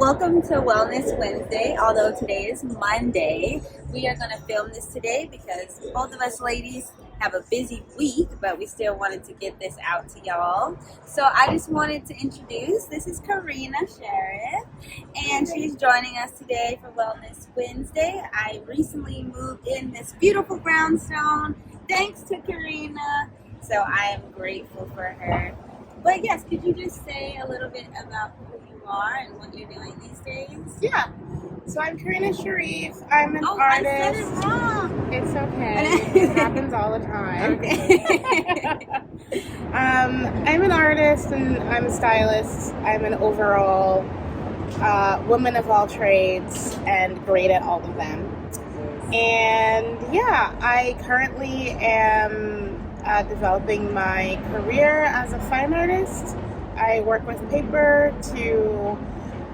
welcome to Wellness Wednesday. Although today is Monday, we are going to film this today because both of us ladies have a busy week, but we still wanted to get this out to y'all. So I just wanted to introduce, this is Karina, Sharif, and she's joining us today for Wellness Wednesday. I recently moved in this beautiful brownstone thanks to Karina, so I am grateful for her. But yes, could you just say a little bit about who you are and what you're doing these days? Yeah. So I'm Karina Sharif. I'm an artist. I said it wrong. It's okay. It happens all the time. Okay. I'm an artist and I'm a stylist. I'm an overall woman of all trades and great at all of them. And yeah, I currently am developing my career as a fine artist. I work with paper to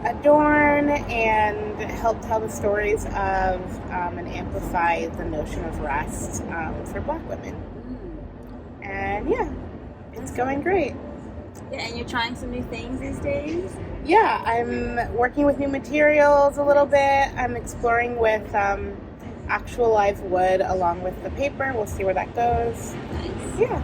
adorn and help tell the stories of and amplify the notion of rest for Black women. And yeah, it's going great. Yeah, and you're trying some new things these days? Yeah, I'm working with new materials a little bit. I'm exploring with actual live wood along with the paper. We'll see where that goes. Nice. Yeah.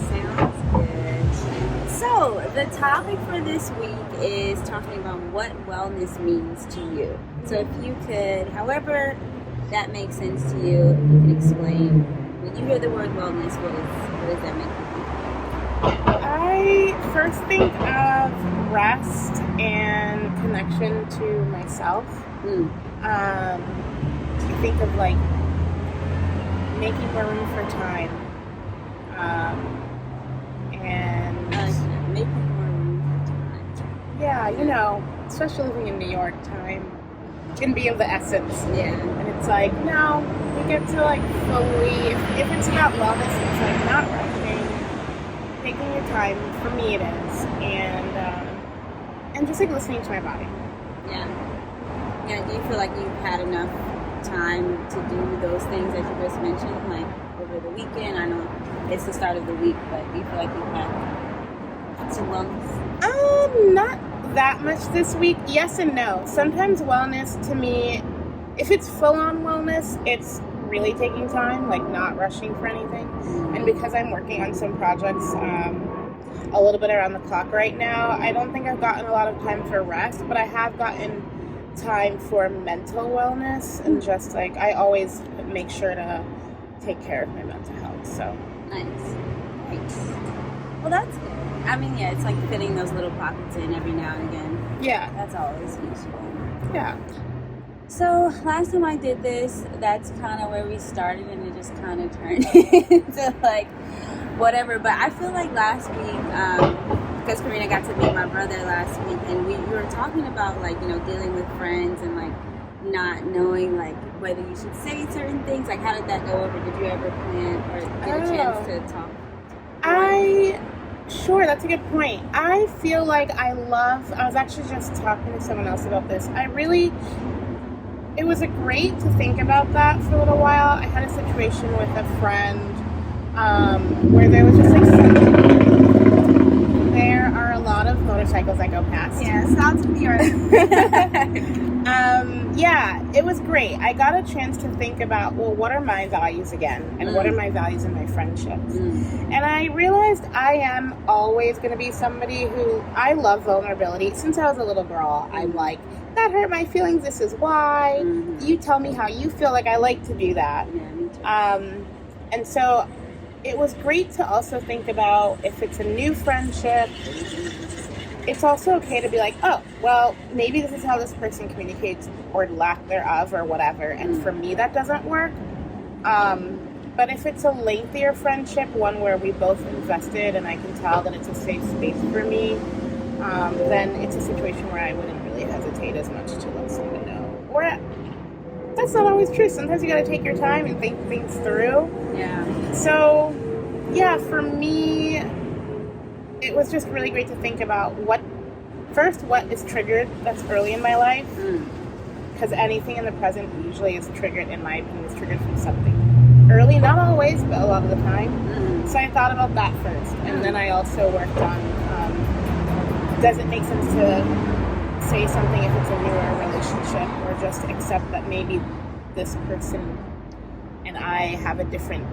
Sounds good. So, the topic for this week is talking about what wellness means to you. So, if you could, however that makes sense to you, if you can explain, when you hear the word wellness, what does that make you think? I first think of rest and connection to myself. I think of like making more room for time, and making more room for time. Yeah, you know, especially living in New York, time can be of the essence. Yeah, and it's like no, you get to like fully. If it's about wellness, it's like not rushing, taking your time. For me, it is, and just like listening to my body. Yeah. Yeah. Do you feel like you've had enough time to do those things that you just mentioned, like over the weekend? I know it's the start of the week, but do you feel like you've had some wellness? Not that much this week. Yes and no. Sometimes wellness to me, if it's full-on wellness, it's really taking time, like not rushing for anything. And because I'm working on some projects a little bit around the clock right now, I don't think I've gotten a lot of time for rest, but I have gotten time for mental wellness and just like I always make sure to take care of my mental health. So nice. Well, that's good. I mean, yeah, it's like fitting those little pockets in every now and again. Yeah, that's always useful. Yeah. So last time I did this, that's kind of where we started, and it just kind of turned into like whatever. But I feel like last week, because Karina got to meet my brother last week, and we were talking about like, you know, dealing with friends and like not knowing like whether you should say certain things. Like, how did that go over? Did you ever plan or get a chance to talk? Sure, that's a good point. I feel like I was actually just talking to someone else about this. It was great to think about that for a little while. I had a situation with a friend where there was just like there are a lot of motorcycles that go past. Yeah, sounds weird. Yeah, it was great. I got a chance to think about, well, what are my values again? And what are my values in my friendships? And I realized I am always going to be somebody who, I love vulnerability. Since I was a little girl, I'm like, that hurt my feelings, this is why. You tell me how you feel. Like, I like to do that. Yeah, me too. And so it was great to also think about if it's a new friendship, it's also okay to be like, oh, well, maybe this is how this person communicates or lack thereof or whatever. And for me, that doesn't work. But if it's a lengthier friendship, one where we both invested and I can tell that it's a safe space for me, then it's a situation where I wouldn't really hesitate as much to let someone know. Or that's not always true. Sometimes you got to take your time and think things through. Yeah. So, yeah, for me, it was just really great to think about what is triggered that's early in my life. Because anything in the present usually is triggered, in my opinion, is triggered from something early. Not always, but a lot of the time. So I thought about that first. And then I also worked on, does it make sense to say something if it's a newer relationship, or just accept that maybe this person and I have a different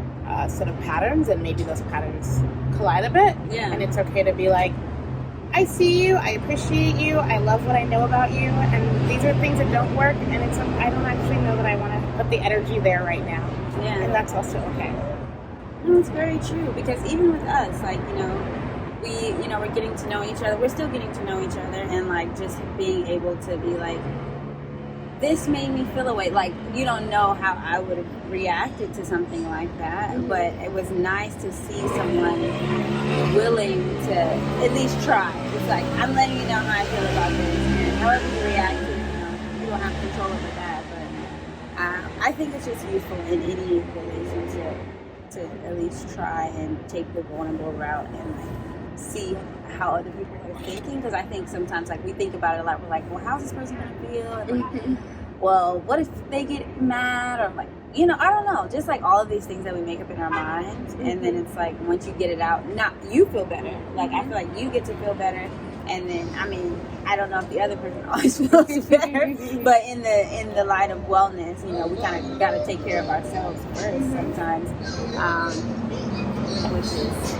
set of patterns, and maybe those patterns collide a bit. Yeah. And it's okay to be like, I see you, I appreciate you, I love what I know about you, and these are things that don't work, and I don't actually know that I want to put the energy there right now. Yeah. And that's also okay. No, it's very true, because even with us, like, we're getting to know each other. We're still getting to know each other, and like just being able to be like, this made me feel away. Like, you don't know how I would have reacted to something like that, Mm-hmm. but it was nice to see someone willing to at least try. It's like, I'm letting you know how I feel about this, and however you react to, you don't have control over that. But I think it's just useful in any relationship to at least try and take the vulnerable route and like see how other people are thinking, because I think sometimes like we think about it a lot. We're like, well, how's this person gonna feel? And like, well, what if they get mad? Or like, I don't know, just like all of these things that we make up in our minds. And then it's like, once you get it out, now you feel better. Like, I feel like you get to feel better. And then, I mean, I don't know if the other person always feels better, but in the light of wellness, we kind of got to take care of ourselves first sometimes, which is,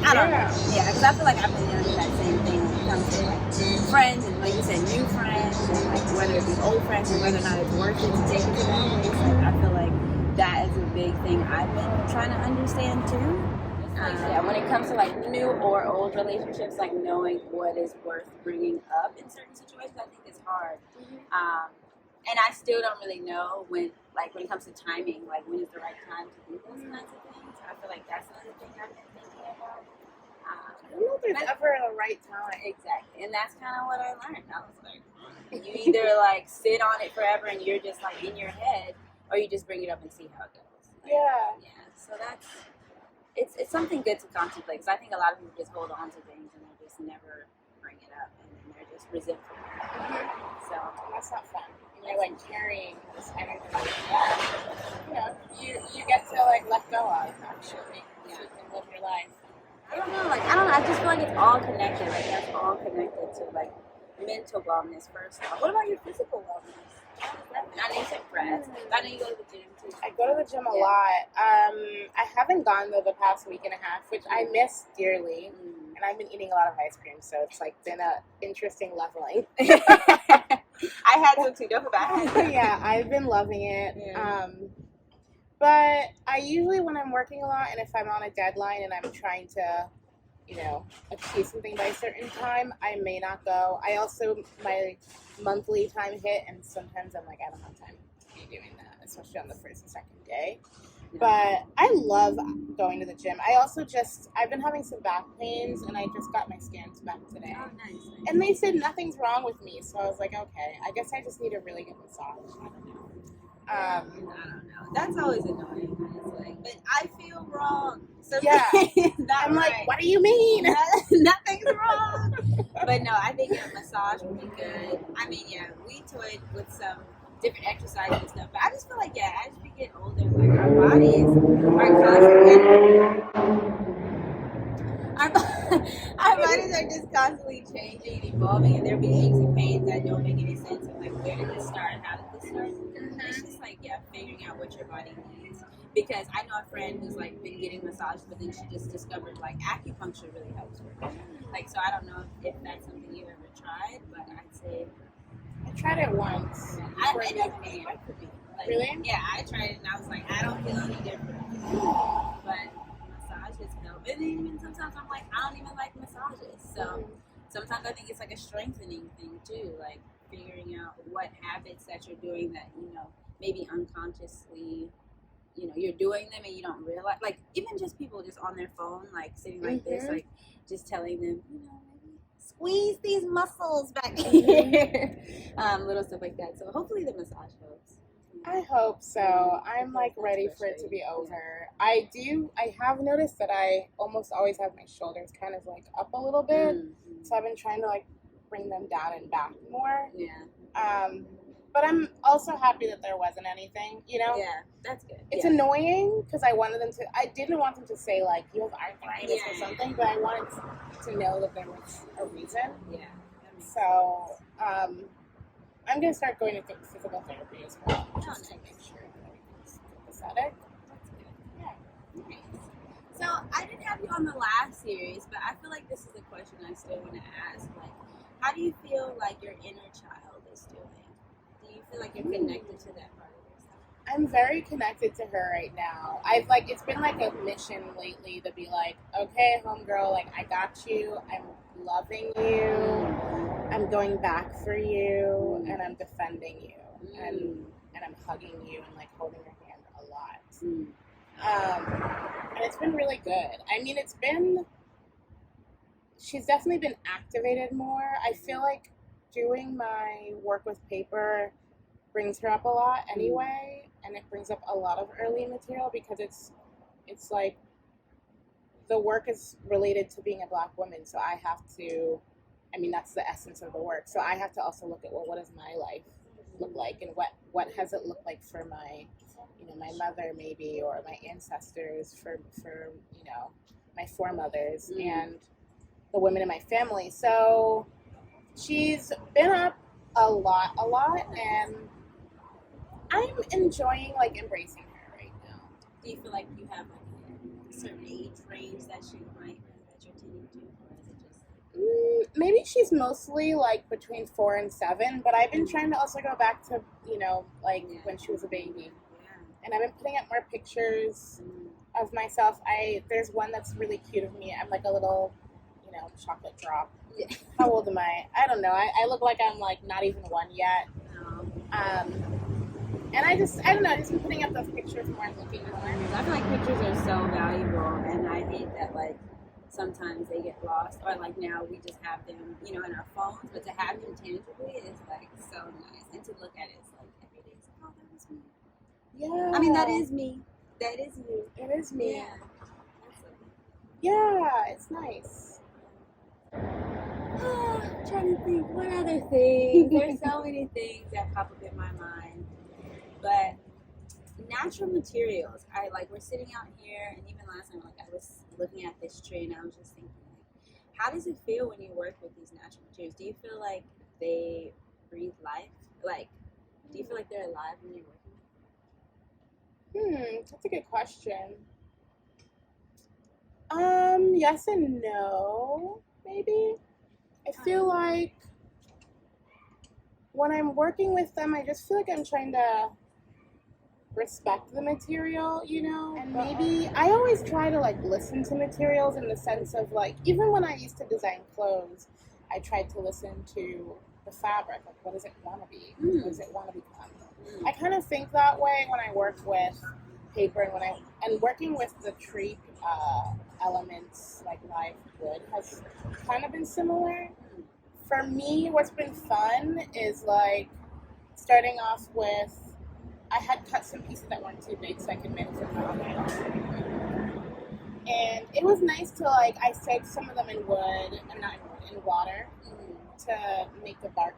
I don't know. Yeah, because I feel like I've been doing that same thing when it comes to like friends, and like you said, new friends, and like whether it be old friends, and whether or not it's worth it to take it to that place. Like, I feel like that is a big thing I've been trying to understand too. Yeah, when it comes to like new or old relationships, like knowing what is worth bringing up in certain situations, I think is hard. And I still don't really know when it comes to timing, like when is the right time to do those kinds of things. I feel like that's another thing I've been thinking about. I don't know if there's ever a right time. Exactly, and that's kind of what I learned. I was like, you either like sit on it forever and you're just like in your head, or you just bring it up and see how it goes. Like, yeah. So that's it's something good to contemplate, because I think a lot of people just hold on to things and they just never bring it up, and then they're just resentful. So that's not fun. You're like carrying this energy that you get to like let go of, actually. Yeah. So you can live your life. I don't know. I just feel like it's all connected. Like, that's all connected to like mental wellness first off. What about your physical wellness? I know you said friends. I know you go to the gym too. I go to the gym a lot. I haven't gone though the past week and a half, which I miss dearly. And I've been eating a lot of ice cream, so it's like been a interesting leveling. I had some too. Don't go back. Yeah, I've been loving it. Yeah. But I usually, when I'm working a lot and if I'm on a deadline and I'm trying to, achieve something by a certain time, I may not go. I also, my monthly time hit, and sometimes I'm like, I don't have time to be doing that, especially on the first and second day. But I love going to the gym. I've been having some back pains, and I just got my scans back today. Oh, nice. And they said nothing's wrong with me, so I was like, okay, I guess I just need a really good massage. I don't know. I don't know. That's always annoying. It's like, but I feel wrong. So yeah. I'm right. Like, what do you mean? Nothing's wrong. But no, I think a massage would be good. I mean, yeah, we toyed with some different exercises and stuff, but I just feel like, as we get older, like our bodies are just constantly changing and evolving, and there'll be aches and pains that don't make any sense. And like, where did this start? How did this start? It's just like, figuring out what your body needs. Because I know a friend who's like been getting massages, but then she just discovered like acupuncture really helps her. Like, so I don't know if that's something you've ever tried, but I'd say I tried it once. It doesn't really work for me. Like, really? Yeah, I tried it and I was like, I don't feel any different. But massages help. And then even sometimes I'm like, I don't even like massages. So sometimes I think it's like a strengthening thing too, like figuring out what habits that you're doing that, maybe unconsciously, you're doing them and you don't realize. Like, even just people just on their phone, like sitting like this, like just telling them, maybe squeeze these muscles back here. Little stuff like that. So hopefully the massage helps. I hope so. I'm like ready for it to be over. I have noticed that I almost always have my shoulders kind of like up a little bit. So I've been trying to like bring them down and back more. Yeah. But I'm also happy that there wasn't anything, Yeah, that's good. It's annoying because I didn't want them to say like, you have arthritis or something, but I wanted to know that there was a reason. Yeah. So I'm going to start going to physical therapy as well, just to make sure that everything's copacetic. That's good. Yeah. Nice. So I didn't have you on the last series, but I feel like this is a question I still want to ask. Like, how do you feel like your inner child is doing? Do you feel like you're connected to that part of yourself? I'm very connected to her right now. It's been like a mission lately to be like, okay, homegirl, like I got you. I'm loving you. I'm going back for you, and I'm defending you, and I'm hugging you and like holding your hand a lot. And it's been really good. I mean, she's definitely been activated more. I feel like doing my work with paper brings her up a lot anyway, and it brings up a lot of early material because it's like the work is related to being a Black woman, so I have to, I mean, that's the essence of the work, so I have to also look at, well, what does my life look like, and what has it looked like for my, my mother maybe, or my ancestors, for my foremothers, and the women in my family. So she's been up a lot, and I'm enjoying like embracing her right now. Do you feel like you have like a certain age range that you're tending to, or is it just maybe she's mostly like between 4 and 7, but I've been trying to also go back to when she was a baby, and I've been putting up more pictures of myself. There's one that's really cute of me. I'm like a little chocolate drop. Yeah. How old am I? I don't know. I look like I'm like not even 1 yet. And I don't know, I've just been putting up those pictures more and looking more. I feel like pictures are so valuable, and I hate that like sometimes they get lost, or like now we just have them, in our phones, but to have them tangibly is like so nice, and to look at it, it's like every day, it's like, oh, that was me. Yeah. I mean, that is me. That is you. It is me. Yeah. Yeah, it's nice. Trying to think, what other things? There's so many things that pop up in my mind. But natural materials, we're sitting out here, and even last time, I was looking at this tree, and I was just thinking, how does it feel when you work with these natural materials? Do you feel like they breathe life? Do you feel like they're alive when you're working with them? That's a good question. Yes and no, maybe. I feel like when I'm working with them, I just feel like I'm trying to respect the material, and maybe I always try to listen to materials in the sense of even when I used to design clothes, I tried to listen to the fabric, what does it want to be? What does it want to become? I kind of think that way when I work with paper, and working with the tree elements like live wood has kind of been similar. For me, what's been fun is starting off with, I had cut some pieces that weren't too big so I could manage them on my own. And it was nice to I soaked some of them in wood, and not in water, to make the bark,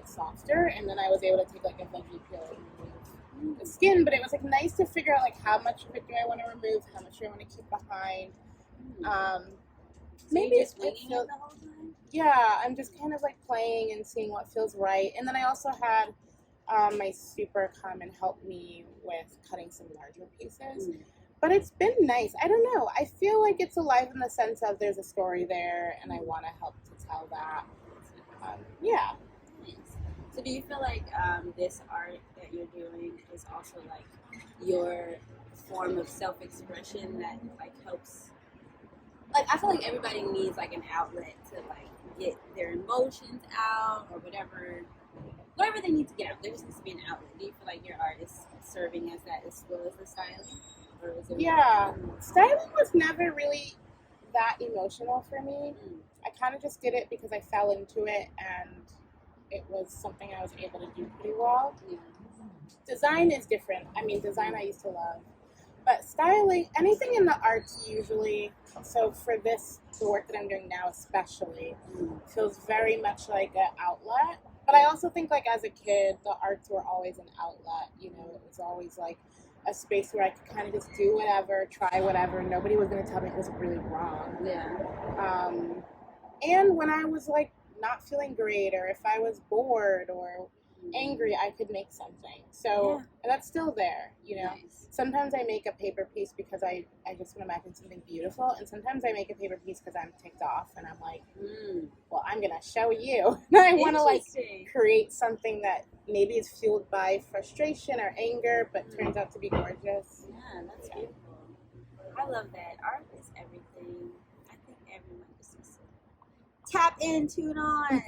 softer, and then I was able to take a veggie peel and remove the skin. But it was nice to figure out how much of it do I want to remove, how much do I want to keep behind. Maybe it's winging it the whole time? Yeah, I'm just kind of playing and seeing what feels right. And then I also had my super come and help me with cutting some larger pieces. But it's been nice. I don't know. I feel like it's alive in the sense of there's a story there, and I want to help to tell that. Yeah. So do you feel like this art that you're doing is also your form of self-expression that helps? I feel like everybody needs an outlet to get their emotions out, or whatever they need to get out. There just needs to be an outlet. Do you feel like your art is serving as that as well as the styling? Or is it styling was never really that emotional for me. I kind of just did it because I fell into it, and it was something I was able to do pretty well. Design is different. I mean, design I used to love. But styling, anything in the arts usually, so for the work that I'm doing now especially, feels very much like an outlet. But I also think as a kid, the arts were always an outlet. It was always a space where I could kind of just do whatever, try whatever. Nobody was going to tell me it was really wrong. Yeah. And when I was not feeling great, or if I was bored or angry, I could make something. So that's still there, you know. Nice. Sometimes I make a paper piece because I just want to imagine something beautiful, and sometimes I make a paper piece because I'm ticked off and I'm like, well, I'm gonna show you. I want to like create something that maybe is fueled by frustration or anger, but turns out to be gorgeous. Yeah, that's beautiful. I love that. Art is everything. I think everyone just needs to tap in, tune on.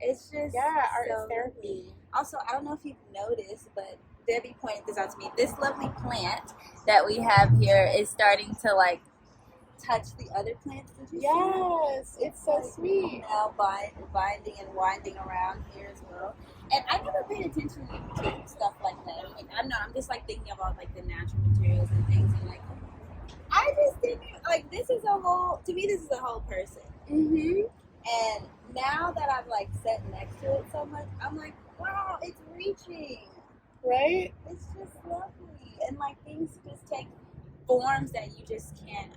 It's just art so is therapy. Also, I don't know if you've noticed, but Debbie pointed this out to me. This lovely plant that we have here is starting to like touch the other plants. Did you Yes, it's so like, sweet. Now binding and winding around here as well. And I never paid attention to stuff like that. Like, I don't know, I'm just like thinking about like the natural materials and things, and like I just didn't like this is a whole. To me, this is a whole person. And now that I've like sat next to it so much, I'm like, wow, it's reaching. Right? It's just lovely. And like things just take forms that you just can't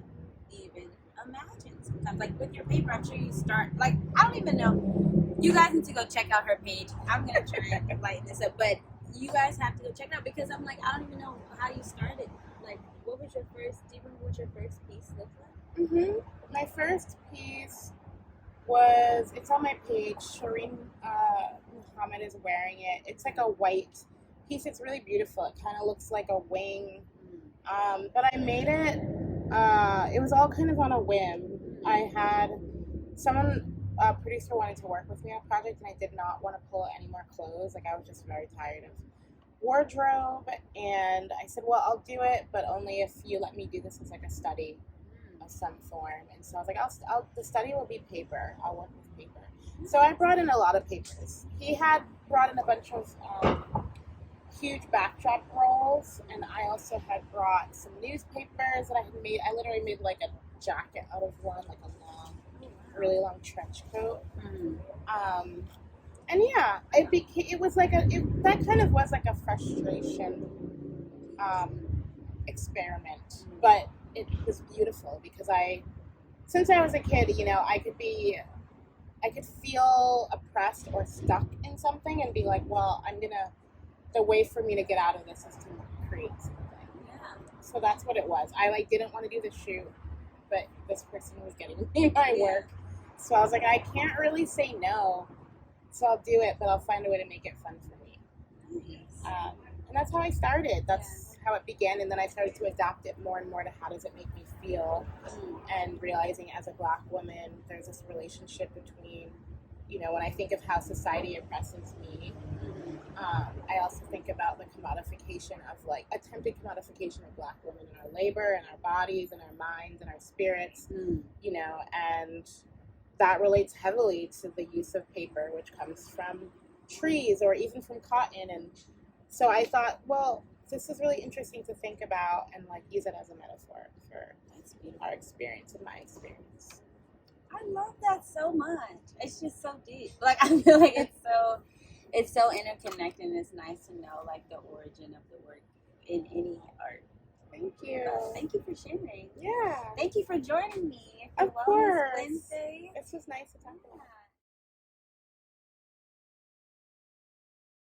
even imagine sometimes. Like with your paper, I'm sure you start, like, I don't even know. You guys need to go check out her page. I'm going to try and lighten this up. But you guys have to go check it out because I'm like, I don't even know how you started. Like, what was your first, do you remember what your first piece looked like? My first piece was, it's on my page. Sharif Muhammad is wearing it. It's like a white piece. It's really beautiful. It kind of looks like a wing. But I made it, it was all kind of on a whim. I had someone, a producer, wanted to work with me on a project, and I did not want to pull any more clothes. Like, I was just very tired of wardrobe, and I said, well, I'll do it, but only if you let me do this as like a study of some form. And so I was like, the study will be paper. I'll work with paper. So I brought in a lot of papers. He had brought in a bunch of huge backdrop rolls, and I also had brought some newspapers that I had made. I literally made like a jacket out of one, like a long, really long trench coat. And yeah, it was like that kind of was like a frustration experiment, but it was beautiful because since I was a kid, you know, I could feel oppressed or stuck in something and be like, well, the way for me to get out of this is to create something. So that's what it was. I like didn't want to do the shoot, but this person was getting me my work. So I was like, I can't really say no. So I'll do it, but I'll find a way to make it fun for me. And that's how I started. That's how it began. And then I started to adapt it more and more to how does it make me feel. And realizing as a Black woman, there's this relationship between, you know, when I think of how society oppresses me, I also think about the commodification of like attempted commodification of Black women in our labor and our bodies and our minds and our spirits, you know, and that relates heavily to the use of paper, which comes from trees or even from cotton. And so I thought, well, this is really interesting to think about and like use it as a metaphor for our experience and my experience. I love that so much. It's just so deep. Like I feel like it's so interconnected, and it's nice to know like the origin of the work in any art. Thank you. Thank you for sharing. Yeah. Thank you for joining me. Of course. Wednesday. It's just nice to talk about.